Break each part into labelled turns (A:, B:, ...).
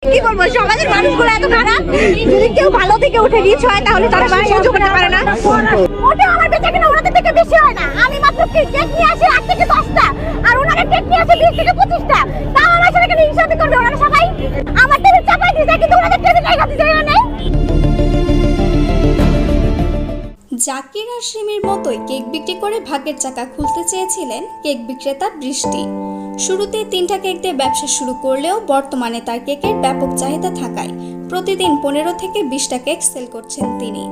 A: কি বলবো সমাজের মানুষগুলো এত খারাপ। যদি কেউ ভালো থেকে উঠে রিচ হয় তাহলে তারা সহ্য করতে পারে না। ওটা আমার বেঁচে কিনা ওনাদের থেকে বেশি হয় না। আমি মাত্র কেক নিয়ে আসি 8 থেকে 10টা, আর ওনারা কেক নিয়ে আসে 20 থেকে 25টা। তাও আমার সাথে কেন হিসাব করবে ওনারা সবাই? আমার টেবিল চাপাই দিতে, কিন্তু ওনাদের টেবিল নাই হাতে জায়গা নেই।
B: জাকির আর সিমির মতোই কেক বিক্রি করে ভাগ্যের চাকা খুলতে চেয়েছিলেন কেক বিক্রেতা বৃষ্টি। শুরুতে 3টা কেক দিয়ে ব্যবসা শুরু করলেও বর্তমানে তার কেকের ব্যাপক চাহিদা থাকায় প্রতিদিন 15 থেকে 20টা কেক সেল করছেন তিনি।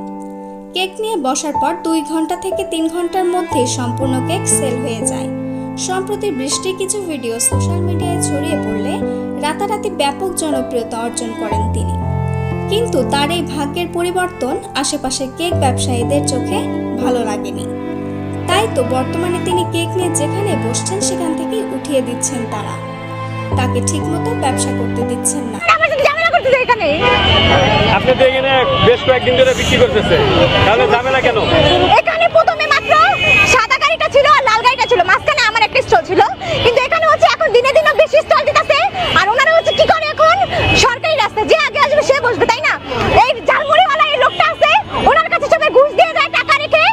B: কেক নিয়ে বসার পর 2 ঘন্টা থেকে 3 ঘন্টার মধ্যে সম্পূর্ণ কেক সেল হয়ে যায়। সম্প্রতি বৃষ্টির কিছু ভিডিও সোশ্যাল মিডিয়ায় ছড়িয়ে পড়লে রাতারাতি ব্যাপক জনপ্রিয়তা অর্জন করেন তিনি। কিন্তু তার এই ভাগ্যের পরিবর্তন আশেপাশের কেক ব্যবসায়ীদের চোখে ভালো লাগেনি। তাই তো বর্তমানে তিনি কেক নিয়ে যেখানে বসছেন সেখান থেকে উঠিয়ে দিচ্ছেন তারা। তাকে ঠিকমতো ব্যবসা করতে দিচ্ছেন না।
C: আপনি তো এখানে বেশ কয়েকদিন ধরে বিক্রি করতেছে, তাহলে ঝামেলা কেন?
A: এখানে প্রথমে মাত্র সাদা গাড়িটা ছিল আর লাল গাড়িটা ছিল, মাঝখানে আমার একটা স্টল ছিল। কিন্তু এখানে হচ্ছে এখন দিনে দিনে বেশি স্টল দিতেছে। আর ওনারা হচ্ছে কি করে, এখন সরকারি রাস্তা, যে আগে আসবে সে বসবে, তাই না? এই ঝালমুড়িওয়ালা এই লোকটা আছে, ওনার কাছে সবাই ঘুষ দিয়ে যায়, টাকা রেখে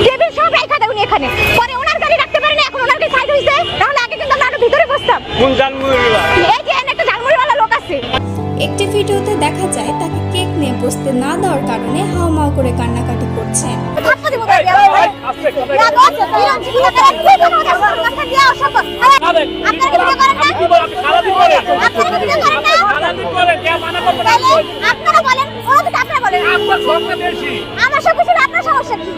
A: টেবিল সব রাখা দেয় উনি এখানে। পরে ওনার গাড়ি রাখতে পারেন, এখন ওনার গাড়ি সাইড হইছে, তাহলে আগে কিন্তু আমরা আরো ভিতরে বসতাম।
C: কোন ঝালমুড়িওয়ালা?
A: এই যে একটা ঝালমুড়িওয়ালা লোক আছে।
B: একটি ভিডিওতে দেখা যায় তাকে কেক নিয়ে বসতে না দেওয়ার কারণে হাউমাউ করে কান্নাকাটি করছেন।
A: আমার সব কিছু আপনার সমস্যা কি?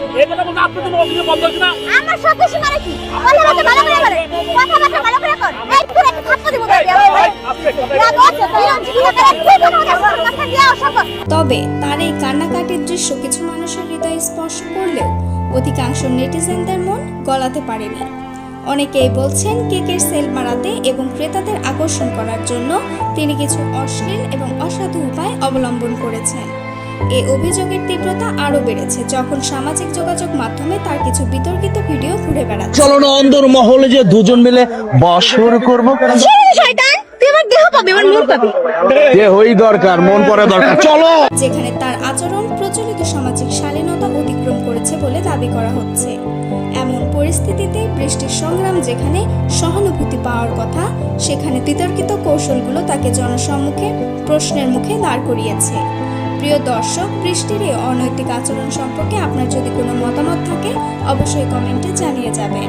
A: আমার সব কিছু মানে কি? কথাবার্তা ভালো করে বলে, কথাবার্তা ভালো করে কর। এই পুরো একটা থাপ্পড় দিব
B: তবে তার এই কান্নাকাটির দৃশ্য কিছু মানুষের হৃদয় স্পর্শ করলেও অধিকাংশ নেটিজেনদের মন গলাতে পারেনি। অনেকেই বলছেন কেকের সেল বাড়াতে এবং ক্রেতাদের আকর্ষণ করার জন্য তিনি কিছু অশ্লীল এবং অসাধু উপায় অবলম্বন করেছেন। এই অভিযোগের তীব্রতা আরো বেড়েছে যখন সামাজিক যোগাযোগ মাধ্যমে তার কিছু বিতর্কিত ভিডিও ঘুরে বেড়াচ্ছে।
D: চলো না অন্দর মহলে যে দুজন মিলে বাসর করব।
A: শয়তান, তুই আমার দেহ পাবি, আমার মন পাবি।
D: দেহই দরকার, মন পরে দরকার। চলো।
B: যেখানে তার আচরণ প্রচলিত সামাজিক শালীনতা অতিক্রম করেছে বলে দাবি করা হচ্ছে। এমন পরিস্থিতিতে বৃষ্টির সংগ্রাম যেখানে সহানুভূতি পাওয়ার কথা, সেখানে বিতর্কিত কৌশলগুলো তাকে জনসম্মুখে প্রশ্নের মুখে দাঁড় করিয়েছে। প্রিয় দর্শক, বৃষ্টির এই অনৈতিক আচরণ সম্পর্কে আপনার যদি কোনো মতামত থাকে অবশ্যই কমেন্টে জানিয়ে যাবেন।